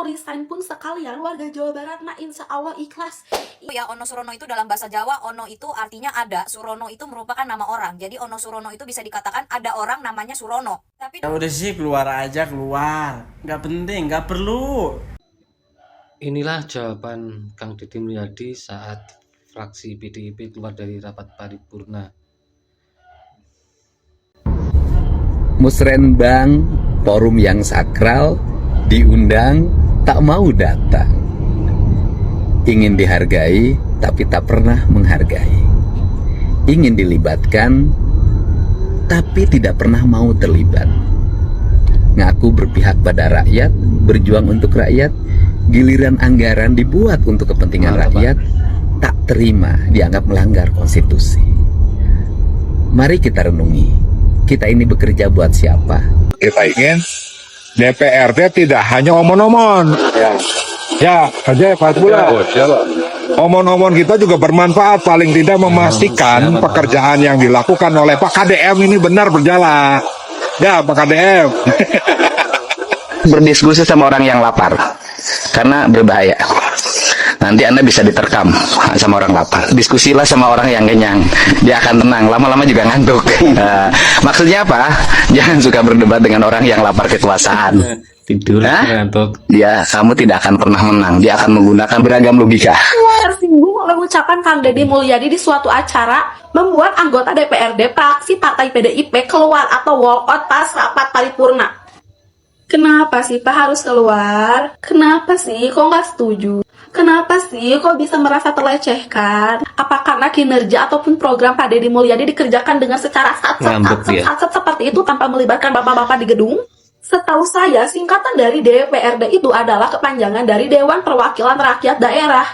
Resign pun sekalian warga Jawa Barat mah insya Allah ikhlas. Ya, Ono Surono itu dalam bahasa Jawa, Ono itu artinya ada, Surono itu merupakan nama orang. Jadi Ono Surono itu bisa dikatakan ada orang namanya Surono. Tapi ya udah sih, keluar aja, keluar. Nggak penting, nggak perlu. Inilah jawaban Kang Deddy Mulyadi saat fraksi PDIP keluar dari rapat paripurna. Musrenbang, forum yang sakral, diundang, tak mau datang. Ingin dihargai, tapi tak pernah menghargai. Ingin dilibatkan, tapi tidak pernah mau terlibat. Ngaku berpihak pada rakyat, berjuang untuk rakyat, giliran anggaran dibuat untuk kepentingan rakyat, tak terima, dianggap melanggar konstitusi. Mari kita renungi, kita ini bekerja buat siapa? Kita ingin DPRD tidak hanya omon-omon. Ya, aja Pak Pula. Omon-omon kita juga bermanfaat, paling tidak memastikan pekerjaan yang dilakukan oleh Pak KDM ini benar berjalan. Ya, Pak KDM. Berdiskusi sama orang yang lapar, karena berbahaya. Nanti Anda bisa diterkam sama orang lapar. Diskusilah sama orang yang kenyang, dia akan tenang, lama-lama juga ngantuk. Maksudnya apa? Jangan suka berdebat dengan orang yang lapar kekuasaan. Tidur, ngantuk. Dia, kamu tidak akan pernah menang. Dia akan menggunakan beragam logika. Tersinggung oleh ucapan Kang Deddy Mulyadi di suatu acara membuat anggota DPRD fraksi Partai PDIP keluar atau walkout pas rapat paripurna. Kenapa sih Pak harus keluar? Kenapa sih kok nggak setuju? Kenapa sih kok bisa merasa terlecehkan? Apa karena kinerja ataupun program Pak Deddy Mulyadi dikerjakan dengan secara sat seperti itu tanpa melibatkan bapak-bapak di gedung? Setahu saya, singkatan dari DPRD itu adalah kepanjangan dari Dewan Perwakilan Rakyat Daerah.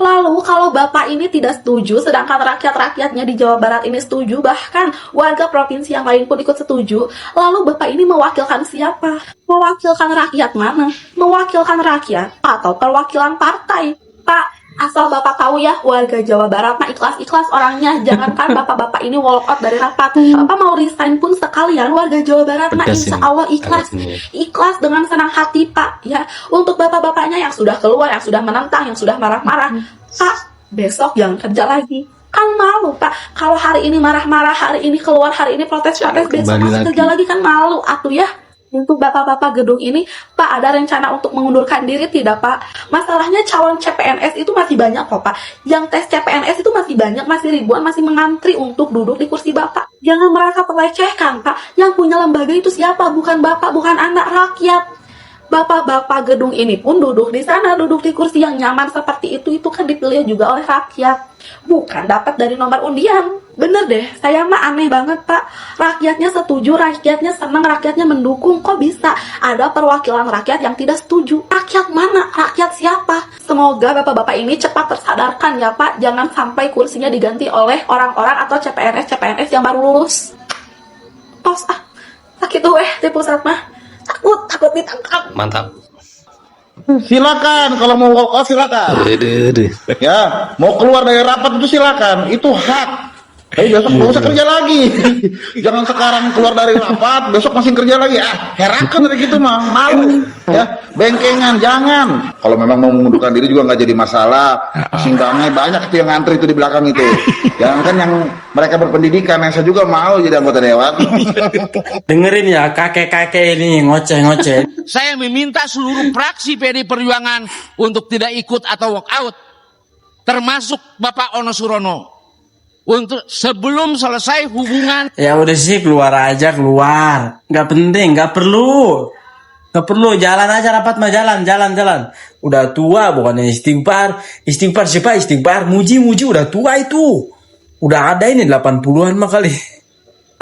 Lalu kalau Bapak ini tidak setuju, sedangkan rakyat-rakyatnya di Jawa Barat ini setuju, bahkan warga provinsi yang lain pun ikut setuju, lalu Bapak ini mewakilkan siapa? Mewakilkan rakyat mana? Mewakilkan rakyat atau perwakilan partai? Pak, asal Bapak tahu ya, warga Jawa Barat mah ikhlas-ikhlas orangnya. Jangankan Bapak-bapak ini walkout dari rapat, Bapak mau resign pun sekalian warga Jawa Barat mah insya Allah ikhlas. Ikhlas dengan senang hati Pak ya. Untuk Bapak-bapaknya yang sudah keluar, yang sudah menentang, yang sudah marah-marah, Pak, besok jangan kerja lagi. Kan malu Pak, kalau hari ini marah-marah, hari ini keluar, hari ini protes-protes, besok masih kerja lagi kan malu atuh ya. Untuk bapak-bapak gedung ini, Pak, ada rencana untuk mengundurkan diri tidak Pak? Masalahnya calon CPNS itu masih banyak kok Pak. Yang tes CPNS itu masih banyak, masih ribuan, masih mengantri untuk duduk di kursi Bapak. Jangan merasa terlecehkan Pak. Yang punya lembaga itu siapa? Bukan Bapak, bukan anak, rakyat. Bapak-bapak gedung ini pun duduk di sana, duduk di kursi yang nyaman seperti itu kan dipilih juga oleh rakyat. Bukan dapat dari nomor undian. Bener deh, saya mah aneh banget Pak. Rakyatnya setuju, rakyatnya senang, rakyatnya mendukung. Kok bisa ada perwakilan rakyat yang tidak setuju? Rakyat mana? Rakyat siapa? Semoga bapak-bapak ini cepat tersadarkan ya Pak. Jangan sampai kursinya diganti oleh orang-orang atau CPNS yang baru lulus. Tos sakit di pusat mah. Takut ditangkap. Mantap. Silakan kalau mau walk out silakan. Ya, mau keluar dari rapat itu silakan, itu hak. Tapi besok nggak usah kerja lagi. Jangan sekarang keluar dari rapat, besok masih kerja lagi. Herakan dari gitu mah, malu. Ya, bengkengan jangan. Kalau memang mau mengundurkan diri juga nggak jadi masalah. Masing damai banyak itu yang ngantri itu di belakang itu. Jangan kan yang mereka berpendidikan, yang saya juga mau jadi anggota dewan. Dengerin ya, kakek-kakek ini ngoceh-ngoceh. Saya meminta seluruh fraksi PD Perjuangan untuk tidak ikut atau walk out, termasuk Bapak Ono Surono, untuk sebelum selesai hubungan. Ya udah sih, keluar aja, keluar. Nggak penting, nggak perlu. Nggak perlu, jalan aja rapat mah, jalan. Udah tua, bukannya istighfar siapa istighfar, muji udah tua itu. Udah ada ini 80-an mah kali.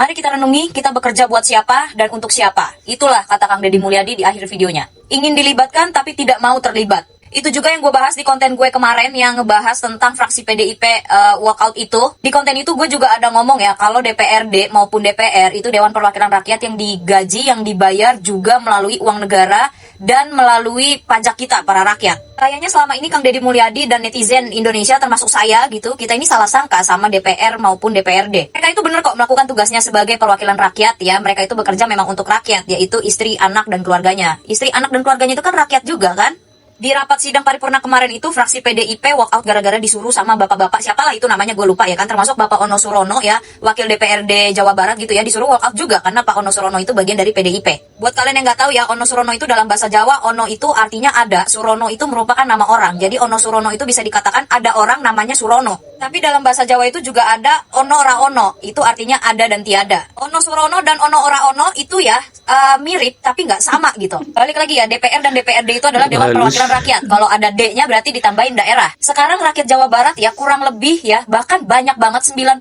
mari kita renungi, kita bekerja buat siapa dan untuk siapa. Itulah kata Kang Deddy Mulyadi di akhir videonya. Ingin dilibatkan tapi tidak mau terlibat. Itu juga yang gue bahas di konten gue kemarin yang ngebahas tentang fraksi PDIP walkout itu. Di konten itu gue juga ada ngomong ya, kalau DPRD maupun DPR itu Dewan Perwakilan Rakyat yang digaji, yang dibayar juga melalui uang negara dan melalui pajak kita para rakyat. Kayaknya selama ini Kang Deddy Mulyadi dan netizen Indonesia termasuk saya gitu, kita ini salah sangka sama DPR maupun DPRD. Mereka itu benar kok melakukan tugasnya sebagai perwakilan rakyat ya. Mereka itu bekerja memang untuk rakyat, yaitu istri, anak, dan keluarganya. Istri, anak, dan keluarganya itu kan rakyat juga kan? Di rapat sidang paripurna kemarin itu fraksi PDIP walk out gara-gara disuruh sama bapak-bapak, siapalah itu namanya gue lupa ya kan, termasuk Bapak Ono Surono ya, wakil DPRD Jawa Barat gitu ya, disuruh walk out juga karena Pak Ono Surono itu bagian dari PDIP. Buat kalian yang nggak tahu ya, Ono Surono itu dalam bahasa Jawa, Ono itu artinya ada, Surono itu merupakan nama orang. Jadi Ono Surono itu bisa dikatakan ada orang namanya Surono. Tapi dalam bahasa Jawa itu juga ada ono ora ono, itu artinya ada dan tiada. Ono Surono dan ono ora ono itu ya mirip tapi nggak sama gitu. Balik lagi ya, DPR dan DPRD itu adalah Dewan Perwakilan Rakyat. Kalau ada D-nya berarti ditambahin daerah. Sekarang rakyat Jawa Barat ya kurang lebih ya, bahkan banyak banget 90%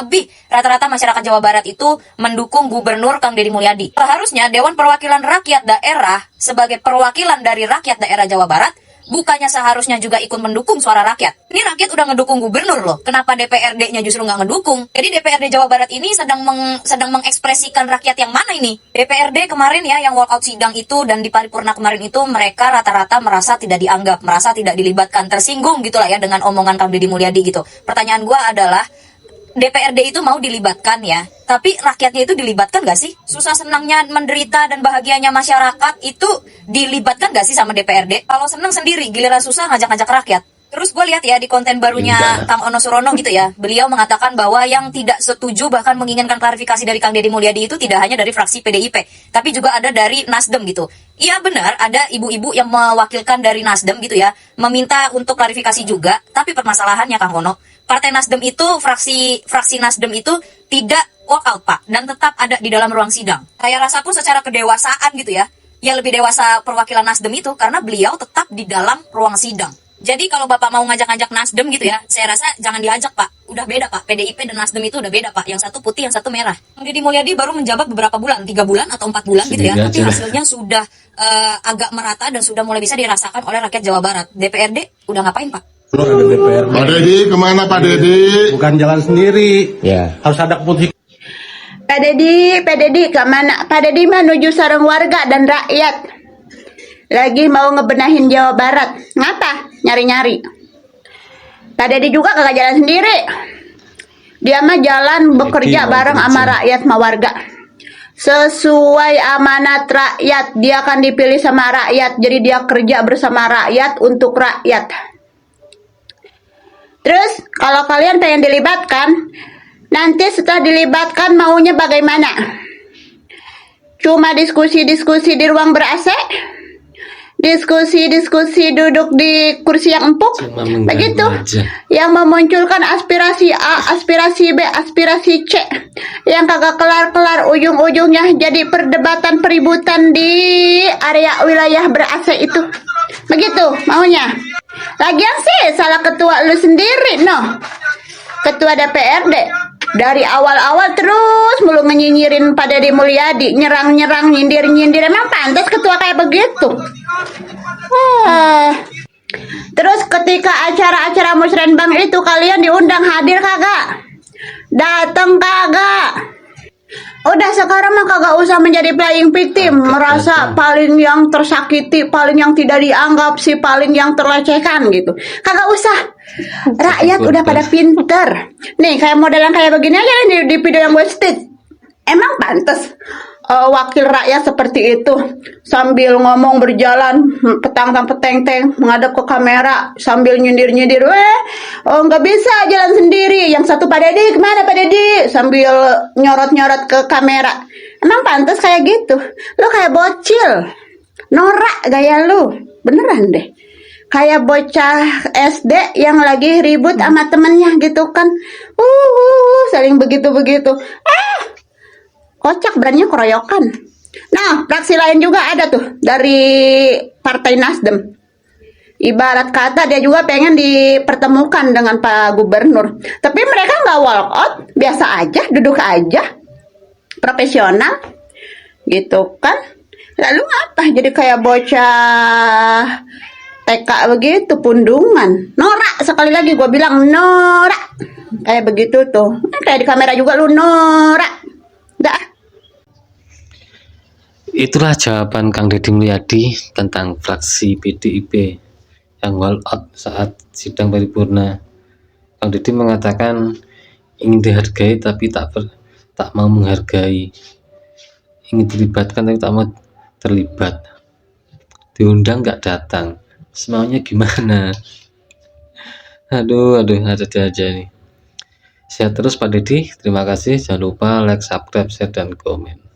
lebih rata-rata masyarakat Jawa Barat itu mendukung Gubernur Kang Deddy Mulyadi. Seharusnya Dewan Perwakilan Rakyat Daerah sebagai perwakilan dari rakyat daerah Jawa Barat bukannya seharusnya juga ikut mendukung suara rakyat. Ini rakyat udah ngedukung gubernur loh. Kenapa DPRD-nya justru nggak ngedukung? Jadi DPRD Jawa Barat ini sedang mengekspresikan rakyat yang mana ini? DPRD kemarin ya yang walkout sidang itu dan di paripurna kemarin itu mereka rata-rata merasa tidak dianggap, merasa tidak dilibatkan, tersinggung gitulah ya dengan omongan Kang Deddy Mulyadi gitu. Pertanyaan gua adalah DPRD itu mau dilibatkan ya, tapi rakyatnya itu dilibatkan gak sih? Susah senangnya, menderita dan bahagianya masyarakat itu dilibatkan gak sih sama DPRD? Kalau senang sendiri, giliran susah ngajak-ngajak rakyat. Terus gue lihat ya di konten barunya Kang Ono Surono gitu ya, beliau mengatakan bahwa yang tidak setuju bahkan menginginkan klarifikasi dari Kang Deddy Mulyadi itu tidak hanya dari fraksi PDIP, tapi juga ada dari Nasdem gitu. Iya benar, ada ibu-ibu yang mewakilkan dari Nasdem gitu ya, meminta untuk klarifikasi juga, tapi permasalahannya Kang Ono, Partai Nasdem itu, fraksi Nasdem itu tidak walk out Pak, dan tetap ada di dalam ruang sidang. Saya rasa pun secara kedewasaan gitu ya, yang lebih dewasa perwakilan Nasdem itu karena beliau tetap di dalam ruang sidang. Jadi kalau Bapak mau ngajak-ngajak Nasdem gitu ya, saya rasa jangan diajak Pak. Udah beda Pak, PDIP dan Nasdem itu udah beda Pak. Yang satu putih, yang satu merah. Kang Deddy Mulyadi baru menjabat beberapa bulan, 3 bulan atau 4 bulan gitu ya. Tapi hasilnya sudah agak merata dan sudah mulai bisa dirasakan oleh rakyat Jawa Barat. DPRD udah ngapain Pak? Pak Deddy, kemana Pak Deddy? Bukan jalan sendiri. Ya. Harus ada keputusan. Pak Deddy kemana? Pak Deddy menuju sarang warga dan rakyat. Lagi mau ngebenahin Jawa Barat. Ngapa? Nyari-nyari. Pak Deddy juga kagak jalan sendiri. Dia mah jalan bekerja bareng sama rakyat sama warga. Sesuai amanat rakyat, dia akan dipilih sama rakyat. Jadi dia kerja bersama rakyat untuk rakyat. Terus kalau kalian pengen dilibatkan, nanti setelah dilibatkan maunya bagaimana? Cuma diskusi-diskusi di ruang ber-AC? Diskusi-diskusi duduk di kursi yang empuk? Begitu? Yang memunculkan aspirasi A, aspirasi B, aspirasi C. Yang kagak kelar-kelar, ujung-ujungnya jadi perdebatan peributan di area wilayah ber-AC itu. Begitu maunya. Lagian sih salah ketua lu sendiri, no. Ketua DPRD. Dari awal-awal terus mulu ngenyinyirin Pak Deddy Mulyadi, nyerang-nyerang, nyindir-nyindir. Emang pantas ketua kayak begitu? Terus ketika acara-acara musrenbang itu kalian diundang, hadir kagak? Dateng kagak? Udah sekarang mah kagak usah menjadi playing victim, merasa paling yang tersakiti, paling yang tidak dianggap, si paling yang terlecehkan gitu. Kagak usah. Rakyat udah pada pinter. Nih kayak modelan kayak begini aja di video yang gue state. Emang pantas wakil rakyat seperti itu sambil ngomong berjalan petang-peteng menghadap ke kamera sambil nyindir-nyindir, nggak bisa jalan sendiri. Yang satu Pak Deddy kemana Pak Deddy sambil nyorot-nyorot ke kamera. Emang pantas kayak gitu? Lu kayak bocil, norak gaya lu, beneran deh. Kayak bocah SD yang lagi ribut sama temennya gitu kan, saling begitu-begitu. Kocak beraninya keroyokan. Nah, fraksi lain juga ada tuh dari Partai Nasdem. Ibarat kata dia juga pengen dipertemukan dengan Pak Gubernur. Tapi mereka nggak walk out, biasa aja, duduk aja, profesional, gitu kan. Lalu apa? Jadi kayak bocah TK begitu, pundungan. Norak, sekali lagi gue bilang norak. Kayak begitu tuh. Kayak di kamera juga lu norak. Dah. Itulah jawaban Kang Deddy Mulyadi tentang fraksi PDIP yang walkout saat sidang paripurna. Kang Deddy mengatakan ingin dihargai tapi tak mau menghargai, ingin dilibatkan tapi tak mau terlibat, diundang nggak datang, semaunya gimana? Aduh, ada aja nih. Sehat terus Pak Deddy, terima kasih. Jangan lupa like, subscribe, share, dan komen.